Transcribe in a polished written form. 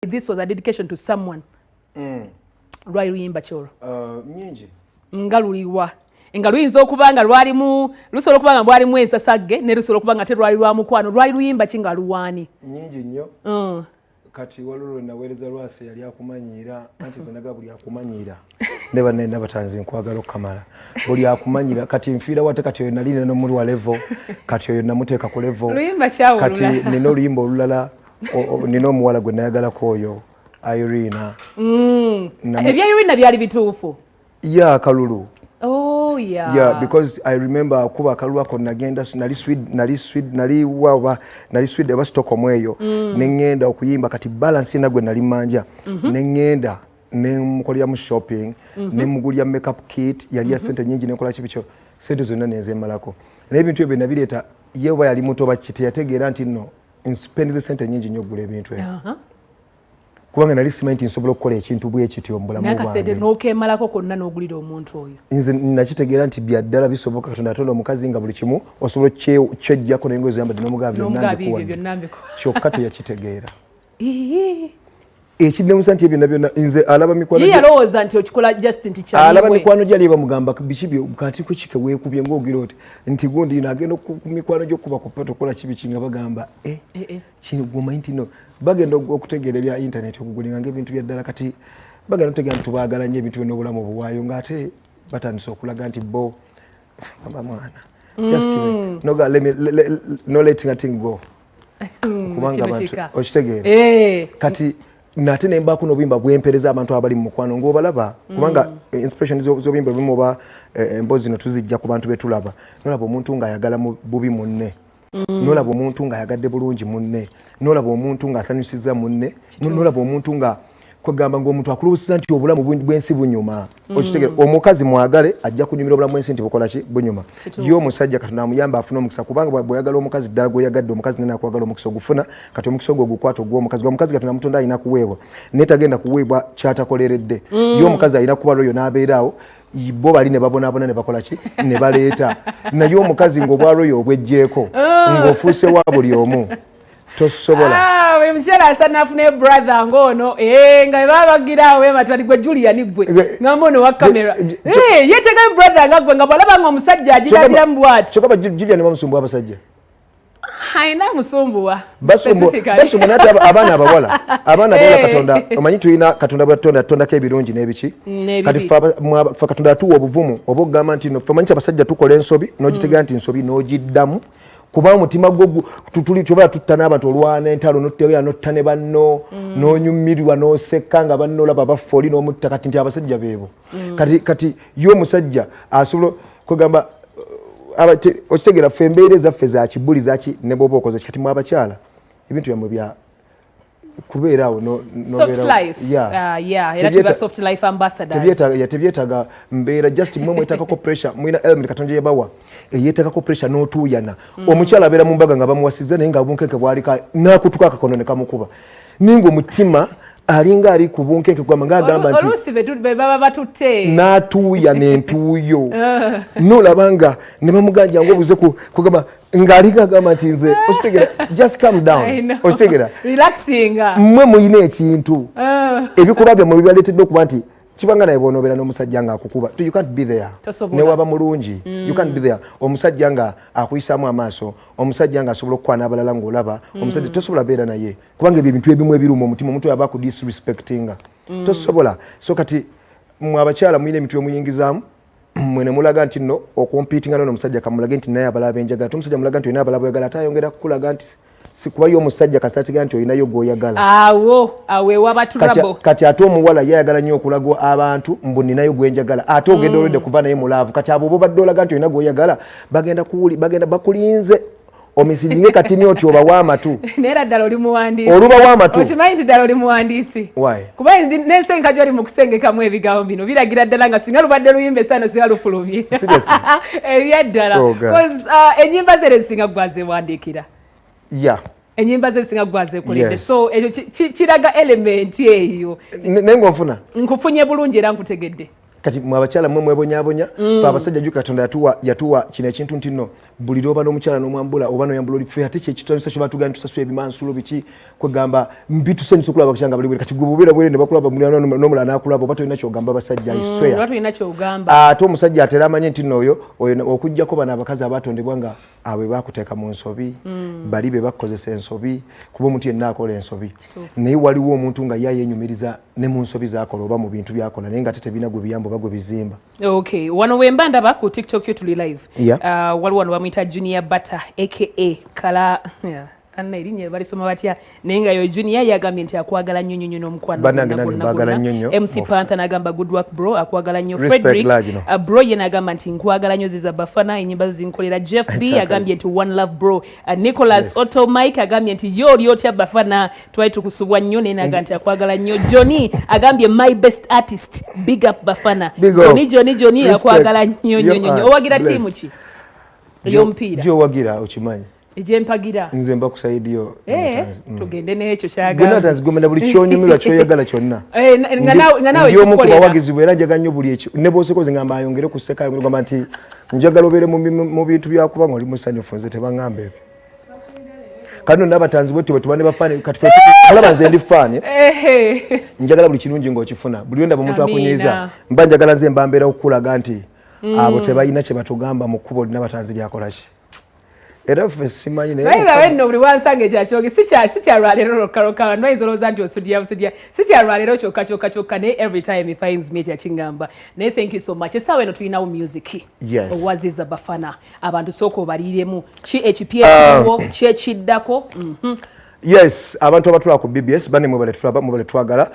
this was a dedication to someone. Lwali luyimba kyolwo. Nyingi. Nga luliwa. Nga luyinza okubanga lwalimu lusobola okubanga bwalimu ensasagge ne lusobola okubanga terwali lwa mukwano lwali luyimba kinga luwaani. Nyingi nnyo. Kati walulu naweereza lwase yali akumanyira anti zenaga buli akumanyira. Neba nenda batanzi nkwagala okamala. Buli akumanyira kati nfiira wate kati oyo nali no muri wa level kati oyo namuteeka ku level. Luyimba kyawulula. Kati nino luyimba olulala nino muwala gwe nayagala koyo Irina. Ebya Irina byali bituufu. Yeah, kalulu. Oh yeah. Yeah, because I remember kuba kalulu ako nagenda nali sweet aba Stockholm eyo nengenda okuyimba kati balance nagwe nali manja nengenda nemukolya mu shopping nemugulya makeup kit yali ya sente nyingi nekola kibicho sente zonna neze malako nebintu ebyo nabireeta yewa yali muto bakite yategeera nti no inspendize sente nyingi nnyo gula ebintu ebyo kubanga nali simanyi nsobola okukola ekintu bwe ekityo mbulamu bwange nakasede n'okemalako konna n'ogulira omuntu oyo nze nakitegeera nti byaddala bisoboka Katonda atonda omukazi nga buli kimu osobola kyejjako n'engoye zambadde n'omugambye kyokka teyakitegeera ekiddemusa nti ebyo byonna nze alaba mikwano ye yalowooza nti okikola just nti kyaliwe alaba mikwano gyali bamugamba biki byo kati ku kike weekubye ng'ogira oti nti gundi nagenda ku mikwano gy'okuba ku poto kola kibi kinga bagamba kino gwomanyi nti no bagenda okutegeera ebya internet okugulinga ng'ebintu byaddala kati bagenda okutegeera nti tubaagala nnyo ebintu byonna obulamu obuwaayo ng'ate batandise okulaga nti bo aba mwana just no letting a thing go kubanga abantu okitegeera kati nate nembaako n'obuyimba bwempereza abantu abali mu mukwano ng'obalaba kubanga inspiration z'obuyimba ebimu oba emboozi zino tuzijja ku bantu betulaba nolaba omuntu ng'ayagala bubi munne nolaba omuntu ng'ayagadde bulungi munne nolaba omuntu ng'asanyusiza munne nolaba omuntu nga kwegamba ng'omuntu akuluusiza nti obulamu bwensi bunyuma okitegeera omukazi mwagale ajja kunyumira obulamu bwensi nti bukola ki bunyuma ye omusajja Katonda amuyamba afuna omukisa kubanga bw'oyagala omukazi ddala gw'oyagadde omukazi nena akwagala omukisa ogufuna kati omukisa ogwo gukwata ogw'omukazi omukazi Katonda mutonda alina kuweebwa naye tagenda kuweebwa kyatakoleredde ye omukazi alina kuba loyo n'abeeraawo bo bali ne babonaabona ne bakola ki ne baleeta naye omukazi ng'obwaloyo obwejjeeko ng'ofuuse wa buli omu tosobola buli mukyala asana afune brother ngono nga babagiraawo ematwali gwe Julian gwe ngamba ono wa kamera yetegayo brother nga gwe nga bwalaba nga omusajja agiragira mu bwati kyokka Julian bamusumbuwa abasajja haina musumbuwa basumbuwa nate abaana abawala Katonda omanyi tulina Katonda bwatondako ebirungi n'ebiki kati fe Katonda atuwa obuvumu oba okugamba nti fe manyi abasajja tukola ensobi n'ogitegeera nti ensobi n'ogiddamu kuba omutima gwo tuba tutta n'abantu olwana entalo n'otteera n'otta ne banno n'onyumirwa n'oseka nga banno olaba baffe oli n'omutta kati nti abasajja beebo kati ye omusajja asobola kugamba okitegeera ffe embeera ezaffe za kibuli zaki ne bw'oba okoze kati mu abakyala ebintu byammwe bya kubeeraawo tebyetaaga mbeera just mmwe mwetakako pressure mwina element Katonda yebawa eyeetakako pressure n'otuuyana omukyala abeera mu mbaga nga bamuwasizza naye nga bunkenke bwalika n'akutuka akakono ne kamukuba ninga omutima alinga ali ku bunkenke kwama ng'agamba nti oluusi baba batutte n'atuuya n'entuuyo n'olabanga ne bamuganja ng'obuze kugamba ng'alinga agamba nti nze okitegeera just calm down okitegeera relaxinga mmwe muyina ekintu ebikuba byammwe bibaleetedde okuba nti kibanga naye bw'onoobeera n'omusajja ng'akukuba you can't be there ne waba mulungi you can't be there omusajja nga akuyisaamu amaaso omusajja nga asobola okukwana abalala ng'olaba omusajja tosobola beera naye kubanga ebyo ebintu ebimu ebiruma omutima omuntu yaba ku disrespectinga tosobola so kati mmwe abakyala muyina emintu emuyingizaamu mmwe ne mulaga nti nno okumpiitinga n'omusajja kamulage nti naye abalala benjagala tomusajja mulaga nti olina abalala boyagala ate ayongera kukulaga nti sikuba yo omusajja kasatiga nti olinayo gw'oyagala awo ewa trouble kati ate omuwala yayagala nnyo okulaga abantu mbu ninayo gwenjagala ate ogenda olwedde kuva naye mulaavu kati abo obadde olaga nti olina gw'oyagala bagenda bakulinze omisinjinge kati ni oti oba w'amatu neera ddala oli muwandiisi oluba w'amatu okimanyi nti ddala oli muwandiisi kuba n'ensenka gy'oli mu kusengekamu ebigambo bino biragira ddala nga singa lubadde luyimba esano singa lufulumye ebyaddala ennyimba ze ezisinga gwazeewandiikira enyimba ze singa gwazeekoledde so ekyo kiraga element eyo naye ng'onfuna nkufunye bulungi era nkutegedde kati mwabachala mwebonyabonya abasajja jju Katonda yatuwa kino ekintu ntino buli roba n'omukyala n'omwambula oba n'oyambula olife ate kye kitwalisa kye batugana tusasula ebimansulo biki kwegamba mbitusanyusa okulaba bakishanga bali kati gwe bubeera bwere ne bakulaba n'omulala n'akulaba oba tolina kyogamba abasajja isweya tolina kyogamba ate omusajja atera amanye ntino oyo okujjako bano abakazi abatondebwa nga abwe bakuteeka mu nsobi bali be bakozesa ensobi kuba omuntu yenna akola ensobi naye waliwo omuntu nga yeyenyumiriza ne mu nsobi zakola oba mu bintu byakola naye nga tete bina gwe biyambo bagwe bizimba. Okay, wano wembanda ba ku TikTok yo tuli live. Waliwo wano bamwita Junior Butter aka Kala anna erinnya balisoma batya naye nga yo Junior yagambye nti akwagala nnyo nnyo n'omukwano MC Panther n'agamba good work bro akwagala nnyo Frederick bro ye n'agamba nti nkwagala nnyo Ziza Bafana enyimba zinkolera Jeff B agambye nti one love bro Nicholas Otto Mike agambye nti yo oli otya Bafana twali tukusubwa nnyo naye n'agamba nti akwagala nnyo Johnny agambye my best artist big up Bafana Johnny akwagala nnyo nnyo owagira tiimu ki ey'omupiira gyowagira okimanyi ejempagira nze mba kusaidiyo tugende n'ekyo kyagala gwe natazigomera buli kyonyumirwa kyoyagala kyonna nga nawe kikola kubawagizibwa era njagala nnyo buli ekyo ne bw'osikoze ngamba ayongere ku sseka ayongere gamba nti njagala obeere mu bintu byakuba nga oli musanyufu nze tebaŋŋamba ebyo kano n'abatanzi bwe bwe tubane bafaani kati olaba nze ndi faani njagala buli kirungi ng'okifuna buli wenda omuntu akunyiiza mba njagala nze mba mbeera okukulaga nti abo tebalina kye batugamba mu kkubo lina batanzi lyakola ki era ffe simanyi naye wenno buli wansange kyakyoge sikyalwalero lokaroka nwayinza nti osudya sikyalwalero kyokka naye every time he finds me kyakingamba naye thank you so much esaawa eno tulinawo music owa Ziza Bafana abantu sooka obaliiremu ki ekipyekiwo ki ekiddako yes abantu abatula ku BBS bane mwebale twagala